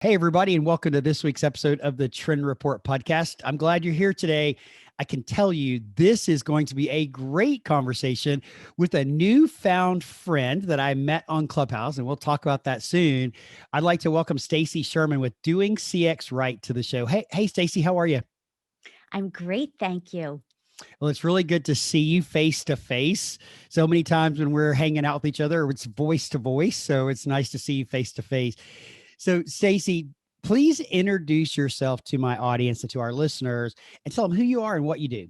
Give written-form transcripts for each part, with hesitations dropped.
Hey, everybody, and welcome to this week's episode of the Trend Report podcast. I'm glad you're here today. I can tell you this is going to be a great conversation with a newfound friend that I met on Clubhouse, and we'll talk about that soon. I'd like to welcome Stacy Sherman with Doing CX Right to the show. Hey, Stacy, how are you? I'm great, thank you. Well, it's really good to see you face to face. So many times when we're hanging out with each other, it's voice to voice. So it's nice to see you face to face. So, Stacy, please introduce yourself to my audience and to our listeners and tell them who you are and what you do.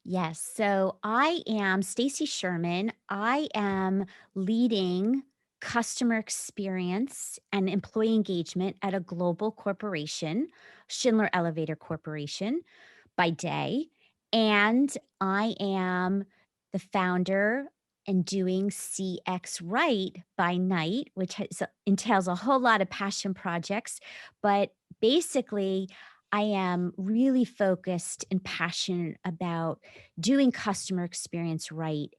Yes, so I am Stacy Sherman. I am leading customer experience and employee engagement at a global corporation, Schindler Elevator Corporation, by day. And I am the founder and doing CX Right by night, which entails a whole lot of passion projects. But basically, I am really focused and passionate about doing customer experience right.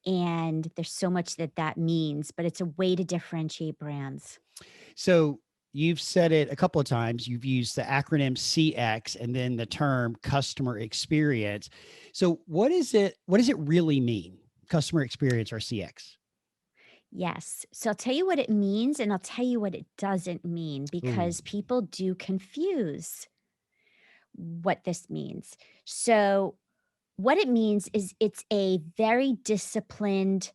And there's so much that means, but it's a way to differentiate brands. So, you've said it a couple of times. You've used the acronym CX and then the term customer experience. So, what is it? What does it really mean? Customer experience or CX? Yes. So I'll tell you what it means and I'll tell you what it doesn't mean Ooh. because people do confuse what this means. So, what it means is it's a very disciplined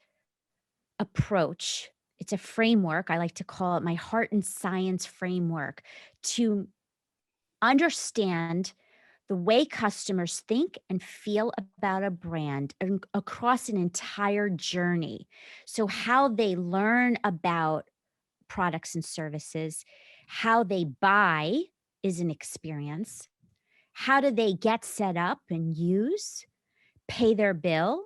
approach. It's a framework. I like to call it my heart and science framework to understand the way customers think and feel about a brand across an entire journey. So, how they learn about products and services, how they buy is an experience. How do they get set up and use, pay their bill,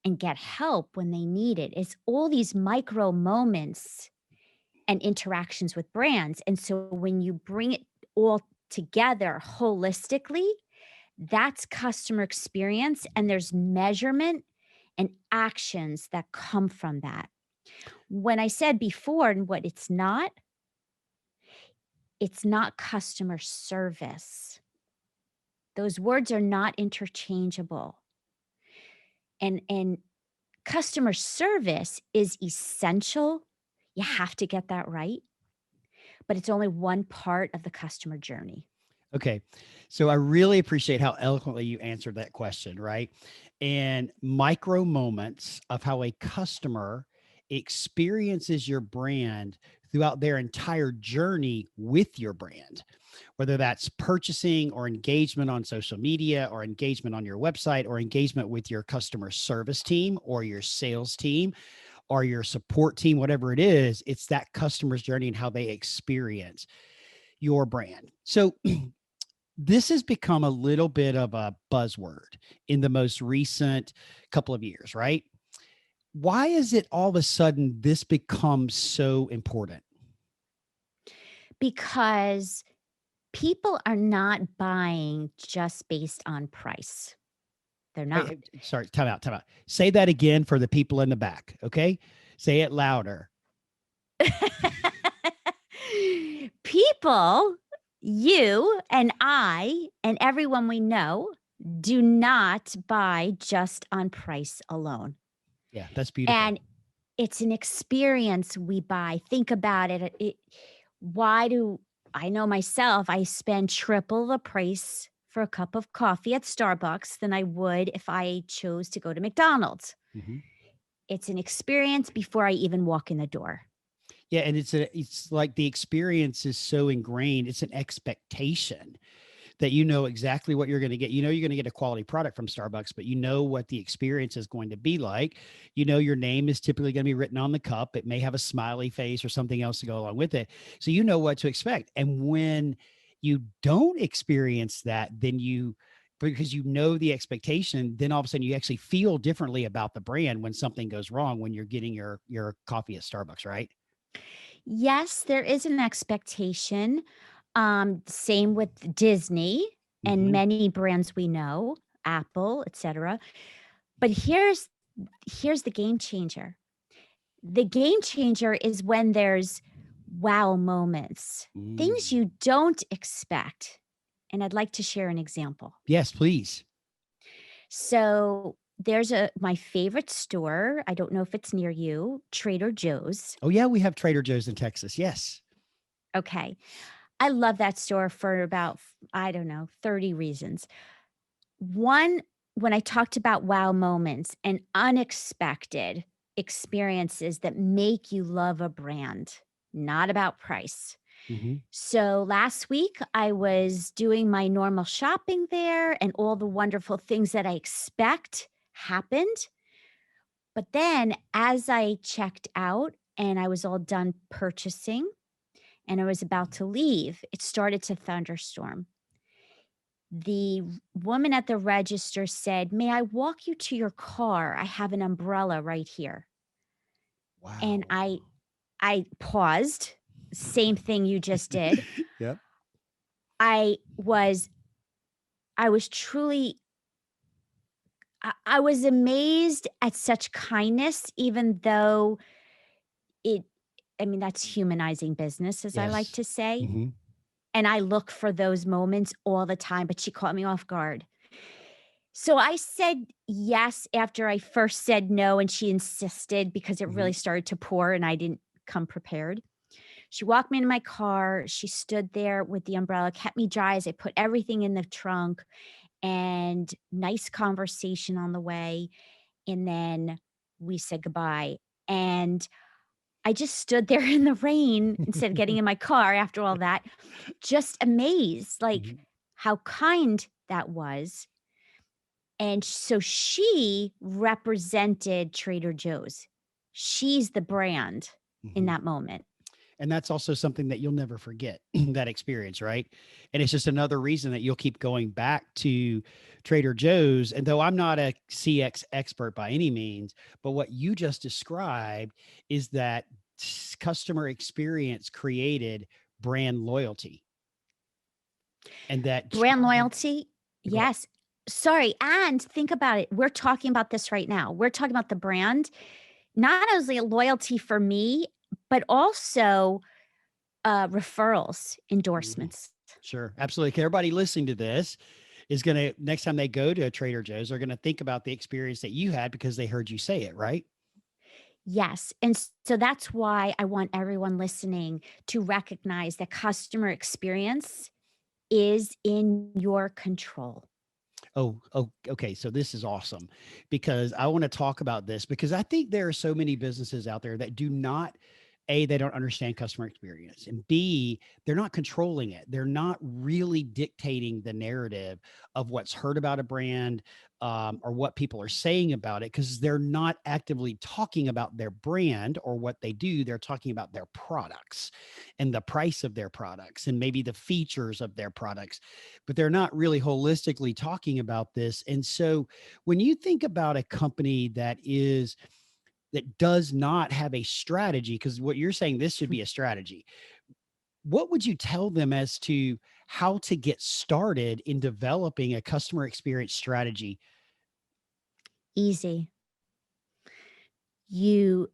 and get help when they need it? It's all these micro moments and interactions with brands. And so when you bring it all together holistically, that's customer experience. And there's measurement and actions that come from that. When I said before, and what it's not customer service. Those words are not interchangeable. And customer service is essential. You have to get that right, but it's only one part of the customer journey. Okay. So I really appreciate how eloquently you answered that question, right? And micro moments of how a customer experiences your brand throughout their entire journey with your brand, whether that's purchasing or engagement on social media or engagement on your website or engagement with your customer service team or your sales team or your support team, whatever it is, it's that customer's journey and how they experience your brand. So this has become a little bit of a buzzword in the most recent couple of years, right? Why is it all of a sudden this becomes so important? Because people are not buying just based on price. They're Wait, not. sorry, time out, time out. Say that again for the people in the back, okay? Say it louder. People, you and I and everyone we know, do not buy just on price alone. Yeah, that's beautiful. And it's an experience we buy. Think about it. Why do I know myself? I spend triple the price for a cup of coffee at Starbucks than I would if I chose to go to McDonald's. Mhm. It's an experience before I even walk in the door. Yeah, and it's like the experience is so ingrained. It's an expectation that you know exactly what you're going to get. You know you're going to get a quality product from Starbucks, but you know what the experience is going to be like. You know your name is typically going to be written on the cup. It may have a smiley face or something else to go along with it. So you know what to expect. And when you don't experience that, then because you know the expectation, then all of a sudden you actually feel differently about the brand when something goes wrong when you're getting your coffee at Starbucks, right? Yes, there is an expectation. Same with Disney and Hmm. many brands we know, Apple, etc. But here's the game changer. The game changer is when there's wow moments, things Mm. you don't expect. And I'd like to share an example. Yes, please. So there's my favorite store. I don't know if it's near you, Trader Joe's. Oh, yeah, we have Trader Joe's in Texas. Yes. Okay. I love that store for about, I don't know, 30 reasons. One, when I talked about wow moments and unexpected experiences that make you love a brand, not about price. Mhm. So last week, I was doing my normal shopping there, and all the wonderful things that I expect happened. But then, as I checked out and I was all done purchasing and I was about to leave, it started to thunderstorm. The woman at the register said, "May I walk you to your car? I have an umbrella right here." And Wow. I paused, same thing you just did. Yep. I was I was truly I was amazed at such kindness, even though it I mean, that's humanizing business, as I like Yes. to say, Mhm. and I look for those moments all the time, but she caught me off guard. So I said yes after I first said no, and she insisted because it Mhm. really started to pour and I didn't come prepared. She walked me into my car. She stood there with the umbrella, kept me dry as I put everything in the trunk, and nice conversation on the way. And then we said goodbye. And I just stood there in the rain instead of getting in my car after all that, just amazed, like Mhm. how kind that was. And so she represented Trader Joe's. She's the brand in Mhm. that moment. And that's also something that you'll never forget, that experience, right? And it's just another reason that you'll keep going back to Trader Joe's. And though I'm not a CX expert by any means, but what you just described is that customer experience created brand loyalty, and that Brand loyalty, go ahead. yes. Sorry, and think about it. We're talking about this right now. We're talking about the brand, not only loyalty for me, but also referrals, Mhm. endorsements. Sure, absolutely. 'Cause everybody listening to this is going to, next time they go to a Trader Joe's, they're going to think about the experience that you had because they heard you say it, right? Yes. And so that's why I want everyone listening to recognize that customer experience is in your control. Oh, okay. So this is awesome because I want to talk about this because I think there are so many businesses out there that do not, A, they don't understand customer experience, and B, they're not controlling it. They're not really dictating the narrative of what's heard about a brand, or what people are saying about it because they're not actively talking about their brand or what they do. They're talking about their products and the price of their products and maybe the features of their products, but they're not really holistically talking about this. And so when you think about a company that does not have a strategy, because what you're saying, this should be a strategy, what would you tell them as to how to get started in developing a customer experience strategy? Easy. You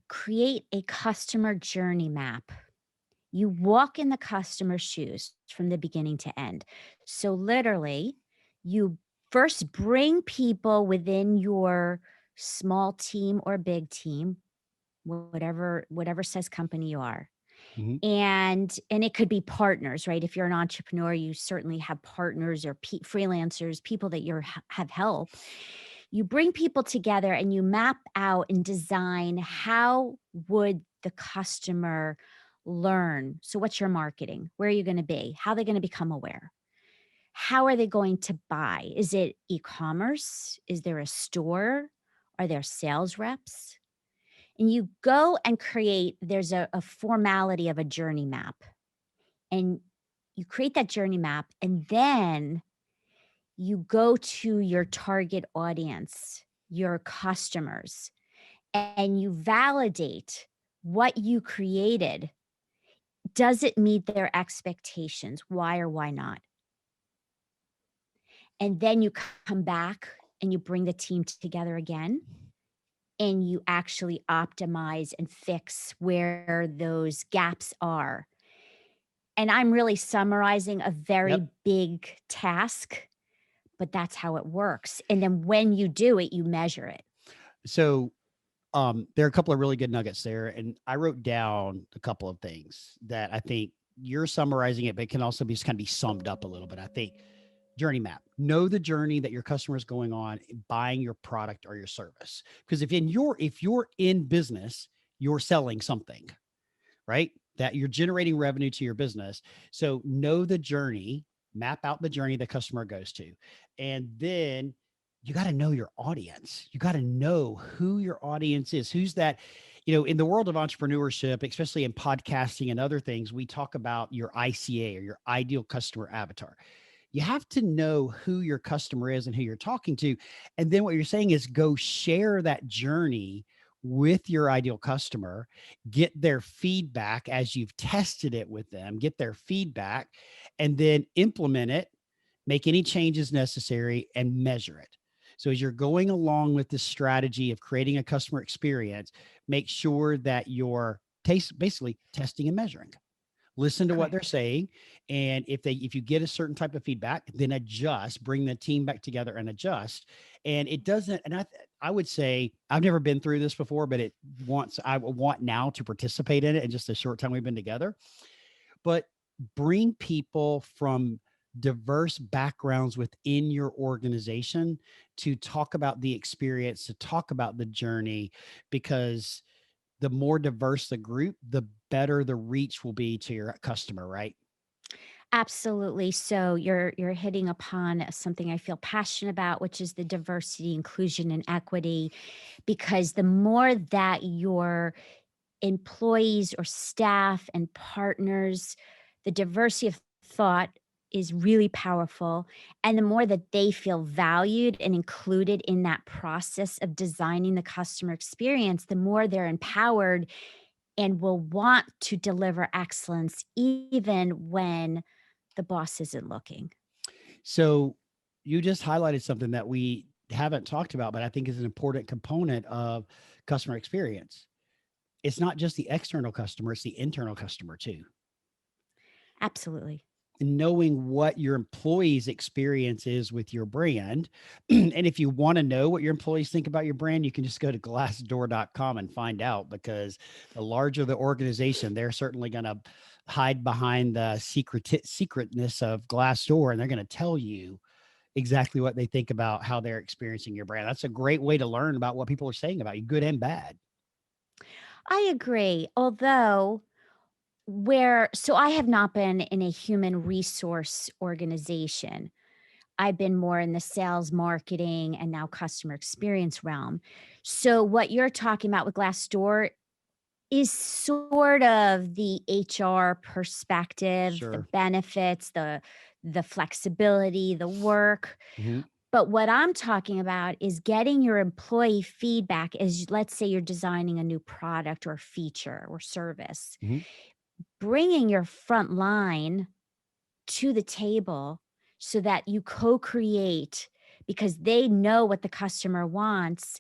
create a customer journey map. You walk in the customer's shoes from the beginning to end. So, literally, you first bring people within your small team or big team, whatever size company you are. Mhm. And it could be partners, right? If you're an entrepreneur, you certainly have partners or freelancers, people that have help. You bring people together and you map out and design how would the customer learn. So what's your marketing? Where are you going to be? How are they going to become aware? How are they going to buy? Is it e-commerce? Is there a store? Are there sales reps? And you go and create, there's a formality of a journey map. And you create that journey map, and then you go to your target audience, your customers, and you validate what you created. Does it meet their expectations? Why or why not? And then you come back and you bring the team together again and you actually optimize and fix where those gaps are. And I'm really summarizing a Yep. very big task, but that's how it works. And then when you do it, you measure it. So there are a couple of really good nuggets there, and I wrote down a couple of things that I think you're summarizing it, but it can also be kind of be summed up a little bit. I think journey map. Know the journey that your customer is going on buying your product or your service. Because if you're in business, you're selling something, right? That you're generating revenue to your business. So know the journey, map out the journey the customer goes to. And then you got to know your audience. You got to know who your audience is. Who's that? In the world of entrepreneurship, especially in podcasting and other things, we talk about your ICA or your ideal customer avatar. You have to know who your customer is and who you're talking to. And then what you're saying is go share that journey with your ideal customer, get their feedback as you've tested it with them, get their feedback, and then implement it, make any changes necessary, and measure it. So as you're going along with this strategy of creating a customer experience, make sure that you're basically testing and measuring. Listen to what they're Correct. saying, and if you get a certain type of feedback, then adjust, bring the team back together and adjust. And it doesn't, and I would say I've never been through this before, but I want now to participate in it in just a short time we've been together. But bring people from diverse backgrounds within your organization to talk about the experience, to talk about the journey, because the more diverse the group, the better the reach will be to your customer, right? Absolutely. So you're hitting upon something I feel passionate about, which is the diversity, inclusion, and equity. Because the more that your employees or staff and partners, the diversity of thought is really powerful. And the more that they feel valued and included in that process of designing the customer experience, the more they're empowered and will want to deliver excellence even when the boss isn't looking. So you just highlighted something that we haven't talked about, but I think is an important component of customer experience. It's not just the external customer, it's the internal customer too. Absolutely. Knowing what your employees' experience is with your brand. And if you want to know what your employees think about your brand, you can just go to glassdoor.com and find out, because the larger the organization, they're certainly going to hide behind the secretness of Glassdoor, and they're going to tell you exactly what they think about how they're experiencing your brand. That's a great way to learn about what people are saying about you, good and bad. I agree. Although, I have not been in a human resource organization. I've been more in the sales, marketing, and now customer experience realm. So, what you're talking about with Glassdoor is sort of the HR perspective, the Sure. benefits, the flexibility, the work. Hmm. But what I'm talking about is getting your employee feedback as, let's say, you're designing a new product or feature or service, Hmm. bringing your front line to the table so that you co-create because they know what the customer wants.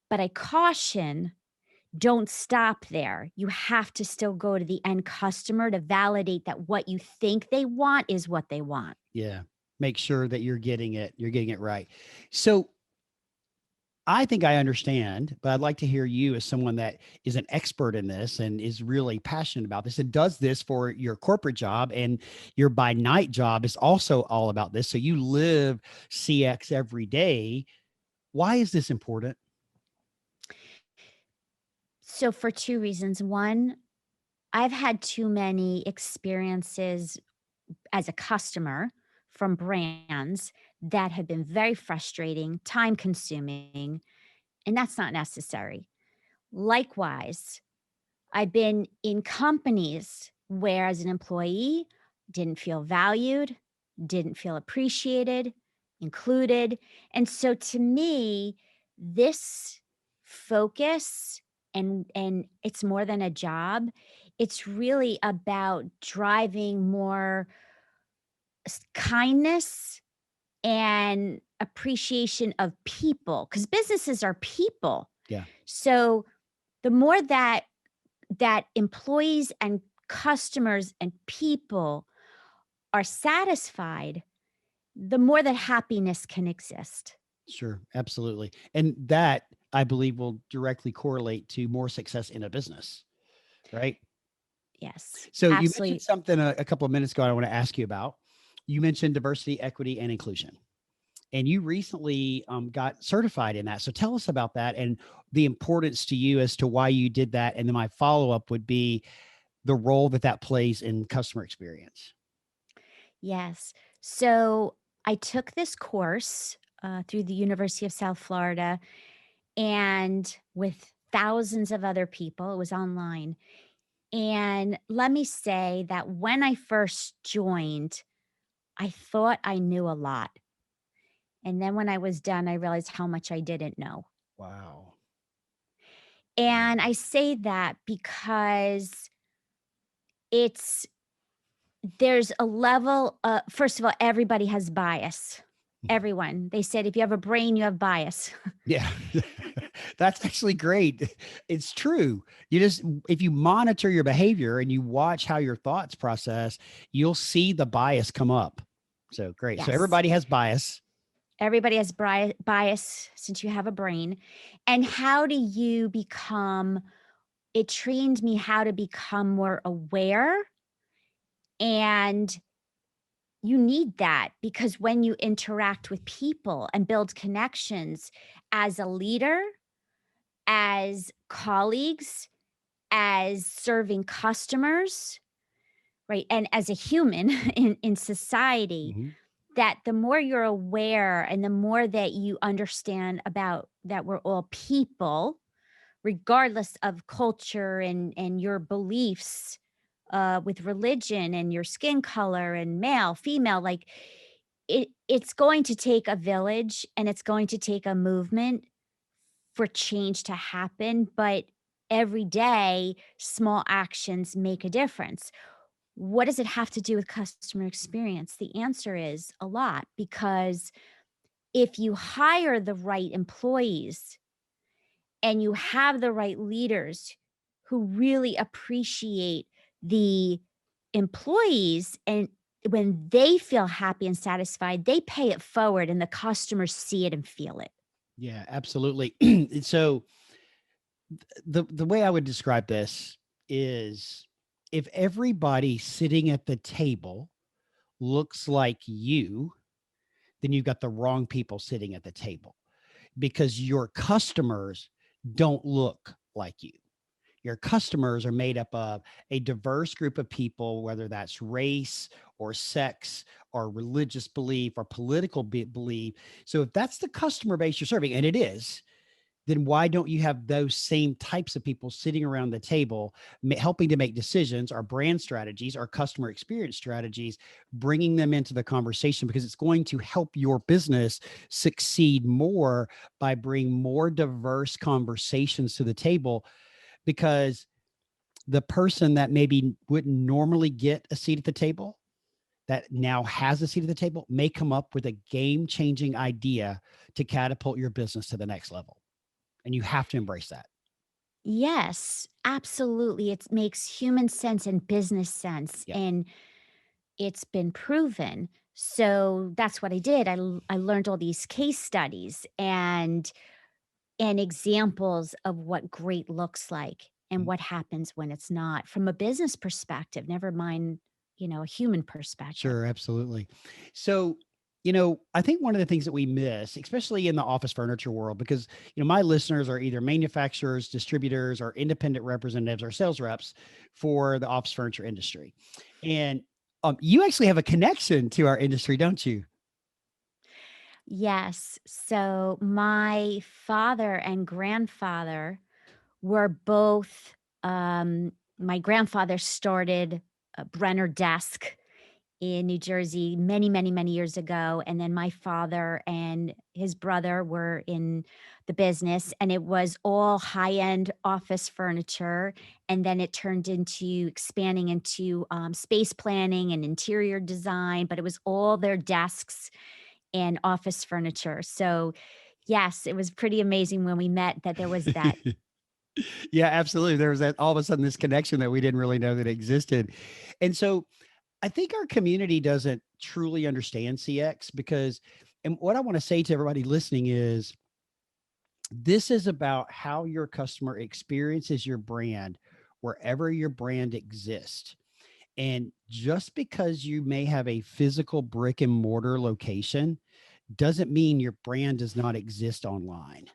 But I caution, don't stop there. You have to still go to the end customer to validate that what you think they want is what they want. Yeah. Make sure that you're getting it right. So I think I understand, but I'd like to hear you as someone that is an expert in this and is really passionate about this and does this for your corporate job, and your by night job is also all about this. So you live CX every day. Why is this important? So, for two reasons. One, I've had too many experiences as a customer from brands that have been very frustrating, time consuming, and that's not necessary. Likewise, I've been in companies where, as an employee, didn't feel valued, didn't feel appreciated, included. And so to me, this focus and it's more than a job. It's really about driving more kindness and appreciation of people because businesses are people. Yeah. So the more that employees and customers and people are satisfied, the more that happiness can exist. Sure. Absolutely. And that I believe will directly correlate to more success in a business, right? Yes, So you mentioned absolutely. something a couple of minutes ago I want to ask you about. You mentioned diversity, equity, and inclusion. And you recently got certified in that. So tell us about that and the importance to you as to why you did that. And then my follow up would be the role that that plays in customer experience. Yes. So I took this course through the University of South Florida and with thousands of other people. It was online. And let me say that when I first joined, I thought I knew a lot. And then when I was done, I realized how much I didn't know. Wow. And Wow. I say that because it's there's a level first of all, everybody has bias. Everyone. They said if you have a brain, you have bias. Yeah. That's actually great. It's true. You just, if you monitor your behavior and you watch how your thoughts process, you'll see the bias come up. So great. So Yes. everybody has bias. Everybody has bias since you have a brain. And how do you become it trained me how to become more aware, and you need that because when you interact with people and build connections as a leader, as colleagues, as serving customers, right? And as a human in society, Mhm. that the more you're aware and the more that you understand about that we're all people, regardless of culture and your beliefs with religion and your skin color and male, female, like it's going to take a village and it's going to take a movement for change to happen. But every day, small actions make a difference. What does it have to do with customer experience? The answer is a lot, because if you hire the right employees and you have the right leaders who really appreciate the employees, and when they feel happy and satisfied, they pay it forward and the customers see it and feel it. Yeah, absolutely. And so the way I would describe this is if everybody sitting at the table looks like you, then you've got the wrong people sitting at the table because your customers don't look like you. Your customers are made up of a diverse group of people, whether that's race or sex or religious belief or political belief. So if that's the customer base you're serving, and it is, then why don't you have those same types of people sitting around the table helping to make decisions, our brand strategies, our customer experience strategies, bringing them into the conversation, because it's going to help your business succeed more by bringing more diverse conversations to the table. Because the person that maybe wouldn't normally get a seat at the table that now has a seat at the table may come up with a game changing idea to catapult your business to the next level. And you have to embrace that. Yes, absolutely. It makes human sense and business sense, Yeah. and it's been proven. So that's what I did. I learned all these case studies and examples of what great looks like and Mm. what happens when it's not from a business perspective, never mind, a human perspective. Sure, absolutely. So, I think one of the things that we miss, especially in the office furniture world, because, my listeners are either manufacturers, distributors, or independent representatives or sales reps for the office furniture industry. And you actually have a connection to our industry, don't you? Yes. So my father and grandfather were both, my grandfather started a Brenner Desk in New Jersey many, many, many years ago. And then my father and his brother were in the business, and it was all high end office furniture. And then it turned into expanding into space planning and interior design, but it was all their desks and office furniture. So Yes, it was pretty amazing when we met that there was that. Yeah, absolutely. There was that all of a sudden this connection that we didn't really know that existed. And so I think our community doesn't truly understand CX because, and what I want to say to everybody listening is this is about how your customer experiences your brand wherever your brand exists. And just because you may have a physical brick and mortar location doesn't mean your brand does not exist online.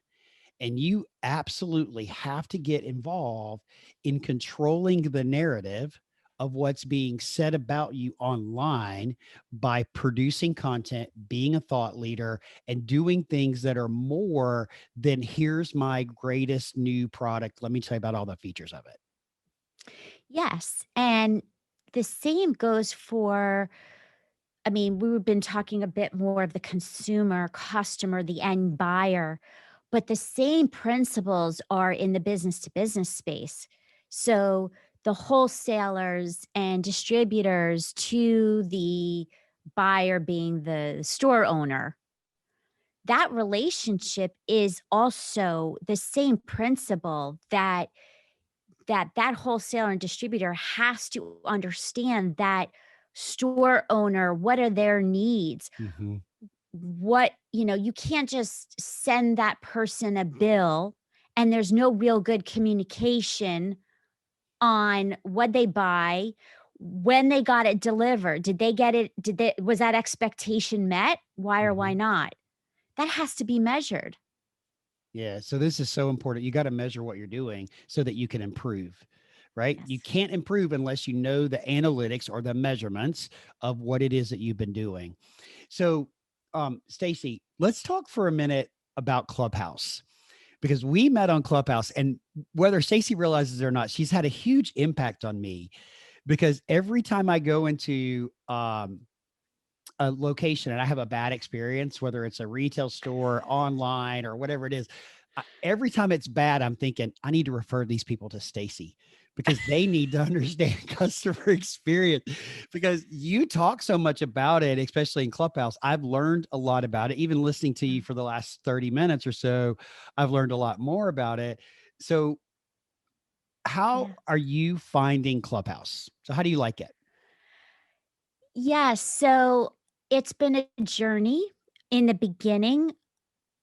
And you absolutely have to get involved in controlling the narrative of what's being said about you online by producing content, being a thought leader, and doing things that are more than here's my greatest new product. Let me tell you about all the features of it. Yes, and the same goes for, I mean, we've been talking a bit more of the consumer, customer, the end buyer, but the same principles are in the business to business space. So the wholesalers and distributors to the buyer being the store owner, that relationship is also the same principle that wholesaler and distributor has to understand that store owner, what are their needs? Mhm. You can't just send that person a bill and there's no real good communication on what they buy, when they got it delivered. Did they get it? Was that expectation met? Why or why Mhm. not? That has to be measured. Yeah. So this is so important. You got to measure what you're doing so that you can improve, right? You Yes. can't improve unless you know the analytics or the measurements of what it is that you've been doing. So, Stacy, let's talk for a minute about Clubhouse because we met on Clubhouse, and whether Stacy realizes it or not, she's had a huge impact on me because every time I go into a location and I have a bad experience, whether it's a retail store, online, or whatever it is, every time it's bad, I'm thinking I need to refer these people to Stacy because they need to understand customer experience because you talk so much about it, especially in Clubhouse. I've learned a lot about it. Even listening to you Mm, for the last 30 minutes or so, I've learned a lot more about it. So, how yeah. are you finding Clubhouse? So, how do you like it? Yes, so it's been a journey. In the beginning,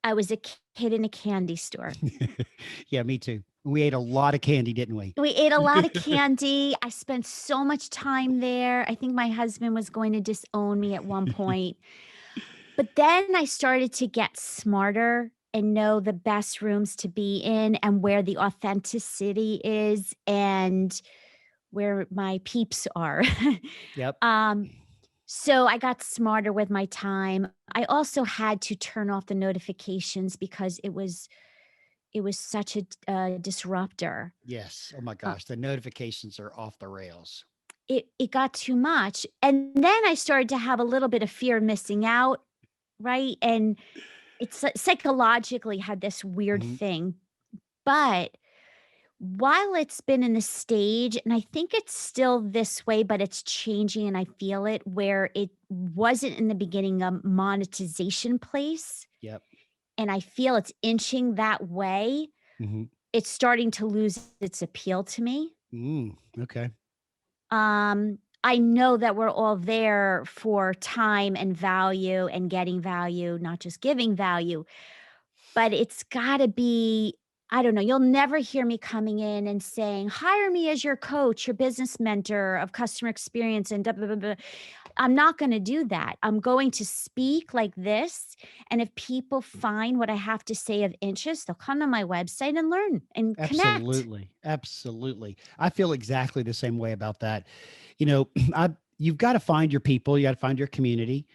I was a kid in a candy store. Yeah, me too. We ate a lot of candy, didn't we? We ate a lot of candy. I spent so much time there. I think my husband was going to disown me at one point. But then I started to get smarter and know the best rooms to be in and where the authenticity is and where my peeps are. Yep. um, so I got smarter with my time. I also had to turn off the notifications because it was such a disruptor. Yes. Oh my Uh, gosh, the notifications are off the rails. it got too much, and then I started to have a little bit of fear of missing out, right? And it's psychologically had this weird Mhm. thing, but while it's been in the stage, and I think it's still this way, but it's changing and I feel it where it wasn't in the beginning a monetization place, Yep. and I feel it's inching that way. Mhm. It's starting to lose its appeal to me. Okay. I know that we're all there for time and value and getting value, not just giving value, but it's gotta be, I don't know, you'll never hear me coming in and saying, "Hire me as your coach, your business mentor of customer experience and da blah, blah, blah." I'm not gonna do that. I'm going to speak like this, and if people find what I have to say of interest, they'll come to my website and learn and connect. Absolutely. Absolutely. I feel exactly the same way about that. You know, I you've got to find your people, you got to find your community.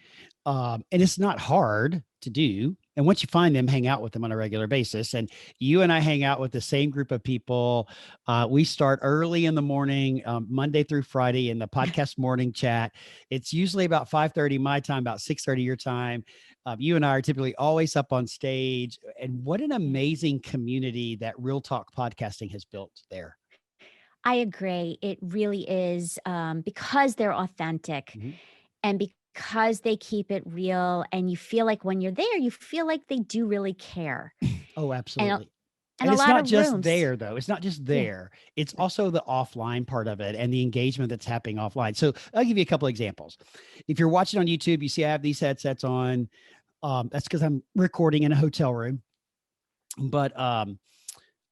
And it's not hard to do. And once you find them, hang out with them on a regular basis. And you and I hang out with the same group of people. We start early in the morning, Monday through Friday, in the podcast morning chat. It's usually about 5:30 my time, about 6:30 your time. You and I are typically always up on stage. And what an Yeah. amazing community that Real Talk Podcasting has built there. I agree. It really is, because they're authentic Mhm. and because they keep it real, and you feel like when you're there, you feel like they do really care. Oh, And absolutely. and And a it's lot not of just rooms. there, though. It's not just Yeah. there. It's also the offline part of it and the engagement that's happening offline. So I'll give you a couple examples. If you're watching on YouTube, you see I have these headsets on. That's because I'm recording in a hotel room. But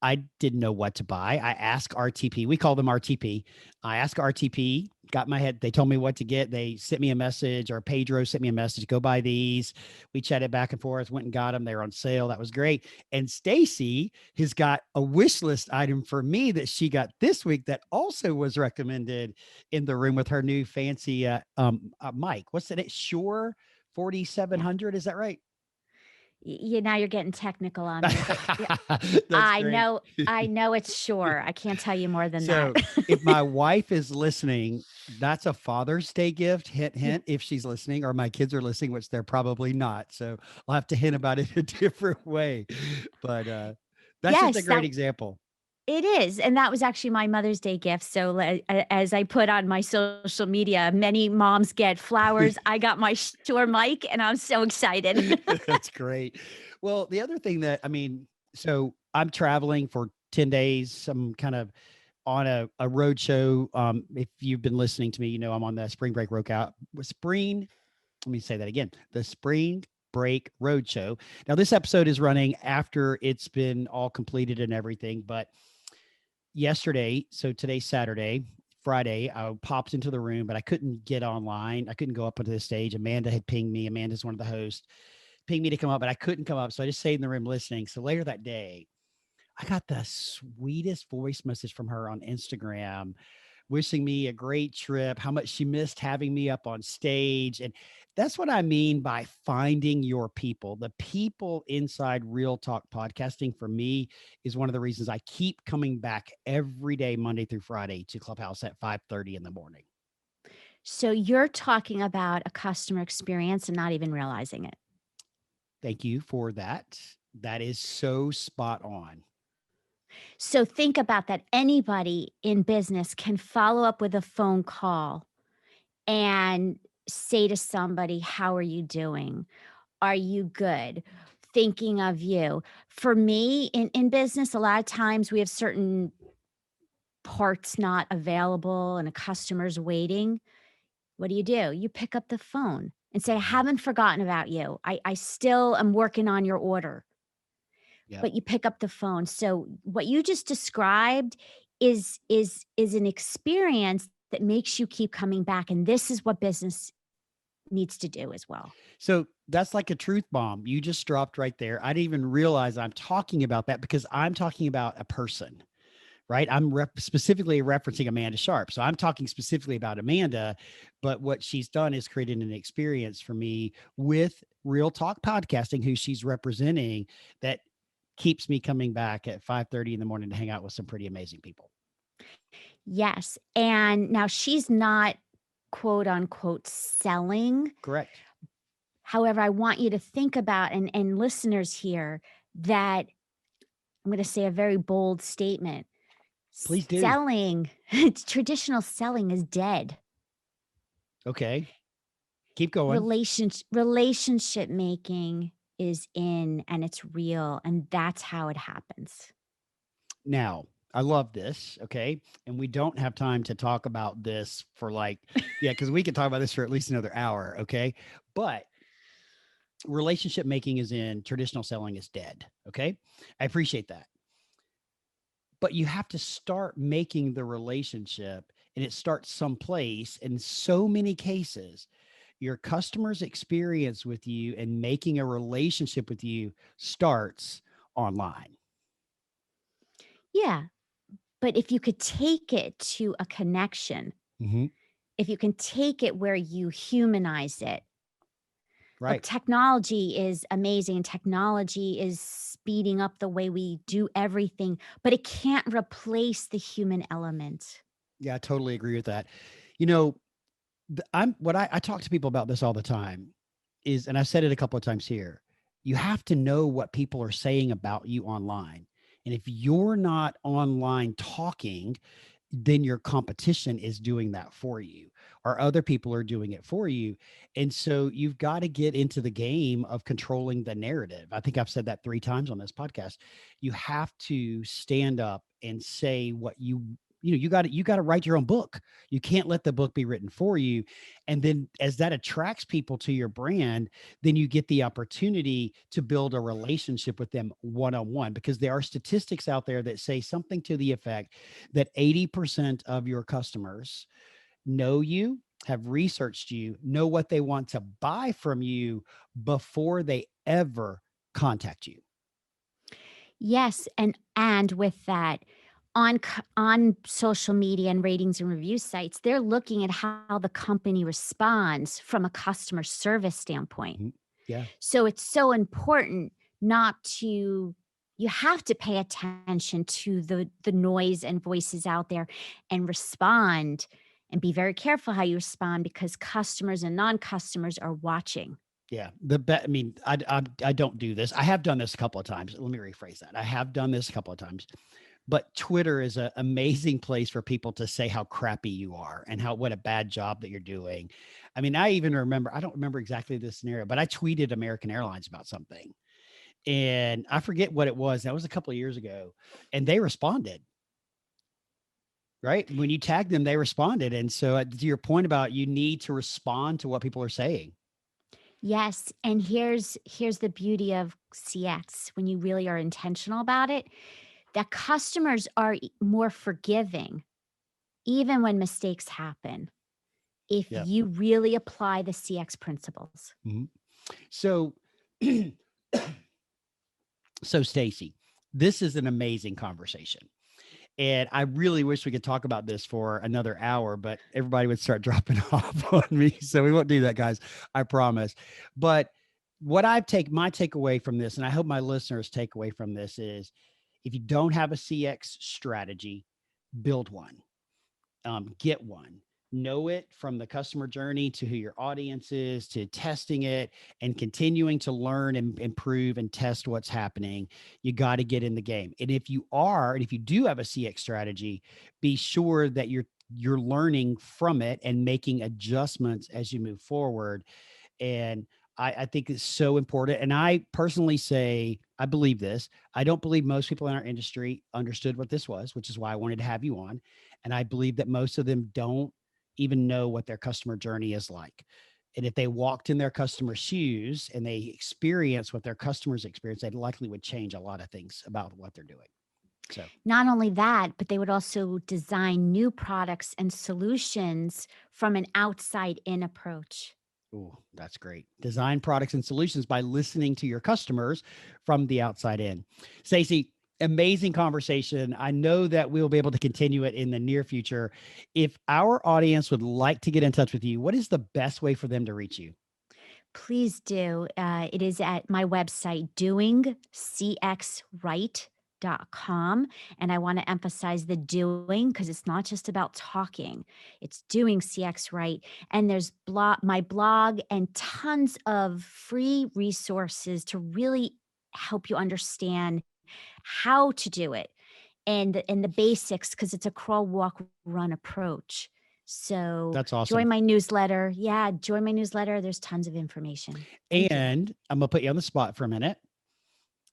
I didn't know what to buy. I asked RTP. We call them RTP. I asked RTP, got my head. They told me what to get. They sent me a message, or Pedro sent me a message, go buy these. We chatted back and forth, went and got them. They were on sale. That was great. And Stacy has got a wish list item for me that she got this week that also was recommended in the room with her new fancy mic. What's it? Shure Yeah. 4700. Is that right? Now you're getting technical on me, but yeah, That's great. I know it's Sure. I can't tell you more than that. So if my wife is listening, that's a Father's Day gift. Hint, Yeah. hint, if she's listening, or my kids are listening, which they're probably not. So I'll have to hint about it a different way. But that's just a Yes, great example. it is, and that was actually my Mother's Day gift. So, as I put on my social media, many moms get flowers. I got my Shure mic, and I'm so excited. That's great. Well, the other thing that, I mean, so I'm traveling for 10 days. I'm kind of on a road show. If you've been listening to me, you know I'm on the spring break spring. Let me say that again. The Spring Break Roadshow. Now, this episode is running after it's been all completed and everything, but yesterday, so today's Saturday, Friday, I popped into the room, but I couldn't get online. I couldn't go up onto the stage. Amanda had pinged me. Amanda's one of the hosts, pinged me to come up, but I couldn't come up. So I just stayed in the room listening. So later that day, I got the sweetest voice message from her on Instagram, wishing me a great trip, how much she missed having me up on stage. And that's what I mean by finding your people. The people inside Real Talk Podcasting for me is one of the reasons I keep coming back every day, Monday through Friday, to Clubhouse at 5:30 in the morning. So, you're talking about a customer experience and not even realizing it. Thank you for that. That is so spot on. So, think about that. Anybody in business can follow up with a phone call and say to somebody, "How are you doing? Are you good? Thinking of you." For me, in business, a lot of times we have certain parts not available and a customer's waiting. What do? You pick up the phone and say, "I Mhm. haven't forgotten about you. I still am working on your order." Yep. But you pick up the phone. So what you just described is an experience that makes you keep coming back, and this is what business needs to do as well. So that's like a truth bomb you just dropped right there. I didn't even realize I'm talking about that because I'm talking about a person, right? I'm specifically referencing Amanda Sharp. So I'm talking specifically about Amanda, but what she's done is created an experience for me with Real Talk Podcasting, who she's representing, that keeps me coming back at 5:30 in the morning to hang out with some pretty amazing people. Yes, and now she's not quote unquote selling. Correct. However, I want you to think about, and listeners here, that I'm going to say a very bold statement. Please do. Selling, traditional selling is dead. Okay. Keep going. Relationship making is in, and it's real, and that's how it happens. Now, I love this. Okay. And we don't have time to talk about this for like, yeah, because we could talk about this for at least another hour. Okay. But relationship making is in, traditional selling is dead. Okay. I appreciate that. But you have to start making the relationship, and it starts someplace. In so many cases, your customer's experience with you and making a relationship with you starts online. Yeah, but if you could take it to a connection, Mhm. if you can take it where you humanize it. Look, Right. technology is amazing. Technology is speeding up the way we do everything, but it can't replace the human element. Yeah, I totally agree with that. You know, I'm what I talk to people about this all the time is, and I've said it a couple of times here, you have to know what people are saying about you online. And if you're not online talking, then your competition is doing that for you. or other people are doing it for you. And so you've got to get into the game of controlling the narrative. I think I've said that 3 times on this podcast. You have to stand up and say what you got to write your own book. You can't let the book be written for you. And then as that attracts people to your brand, then you get the opportunity to build a relationship with them one-on-one, because there are statistics out there that say something to the effect that 80% of your customers know you, have researched you, know what they want to buy from you before they ever contact you. Yes, and with that, on social media and ratings and review sites, they're looking at how the company responds from a customer service standpoint. Mhm. Yeah. So it's so important not to you have to pay attention to the noise and voices out there and respond and be very careful how you respond because customers and non-customers are watching. Yeah, I mean, I don't do this. I have done this a couple of times. Let me rephrase that. I have done this a couple of times, but Twitter is an amazing place for people to say how crappy you are and what a bad job that you're doing. I mean, I even remember, I don't remember exactly the scenario, but I tweeted American Airlines about something, and I forget what it was. That was a couple of years ago, and they responded. Right when you tagged them, they responded. And so, to your point about you need to respond to what people are saying. Yes, and here's the beauty of CX when you really are intentional about it, that customers are more forgiving even when mistakes happen if Yeah. you really apply the CX principles. Mhm. So, so Stacy, this is an amazing conversation. And I really wish we could talk about this for another hour, but everybody would start dropping off on me. So we won't do that, guys. I promise. But what my takeaway from this, and I hope my listeners take away from this, is if you don't have a CX strategy, build one. Get one. Know it from the customer journey to who your audience is, to testing it and continuing to learn and improve and test what's happening. You got to get in the game. And if you do have a CX strategy, be sure that you're learning from it and making adjustments as you move forward. And I think it's so important. And I personally say, I believe this. I don't believe most people in our industry understood what this was, which is why I wanted to have you on. And I believe that most of them don't even know what their customer journey is like. And if they walked in their customer shoes and they experience what their customers experience, they likely would change a lot of things about what they're doing. So, Not only that, but they would also design new products and solutions from an outside in approach. ooh, that's great. Design products and solutions by listening to your customers from the outside in. Stacy, amazing conversation. I know that we'll be able to continue it in the near future. If our audience would like to get in touch with you, what is the best way for them to reach you? Please do. It is at my website, doingcxright.com. And I want to emphasize the doing because it's not just about talking, it's doing CX right. And there's my blog and tons of free resources to really help you understand how to do it and the basics because it's a crawl, walk, run approach. So That's awesome. join my newsletter. Yeah, join my newsletter. There's tons of information. Thank you. And I'm going to put you on the spot for a minute.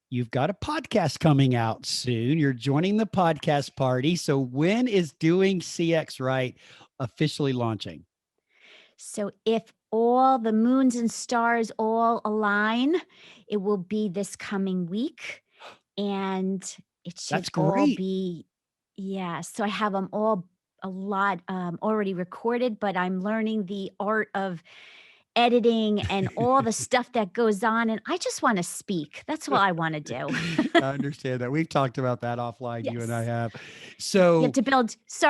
You've got a podcast coming out soon. You're joining the podcast party. So, when is Doing CX Right officially launching? So if all the moons and stars all align, it will be this coming week and it should That's all great. be yeah, so I have them all a lot already recorded, but I'm learning the art of editing and all the stuff that goes on, and I just wanna speak. That's all I wanna do. I understand that. We've talked about that offline, you and I Yes. have. You have So, to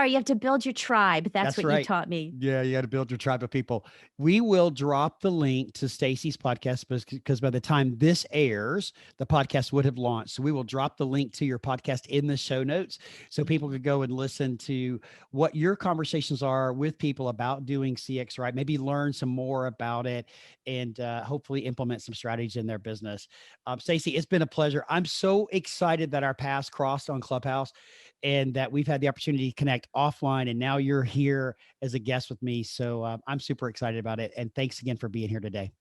you have to build your tribe. That's that's what you right. taught me. Yeah, you got to build your tribe of people. We will drop the link to Stacy's podcast because by the time this airs, the podcast would have launched. So we will drop the link to your podcast in the show notes so Thank people you. could go and listen to what your conversations are with people about doing CX right. Maybe learn some more about it and hopefully implement some strategies in their business. Stacy, it's been a pleasure. I'm so excited that our paths crossed on Clubhouse. and that we've had the opportunity to connect offline. And now you're here as a guest with me. So I'm super excited about it. And thanks again for being here today.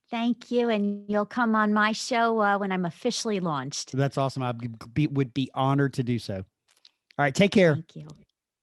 Thank you, and you'll come on my show when I'm officially launched. That's awesome. Would be honored to do so. All right. Take care. Thank you.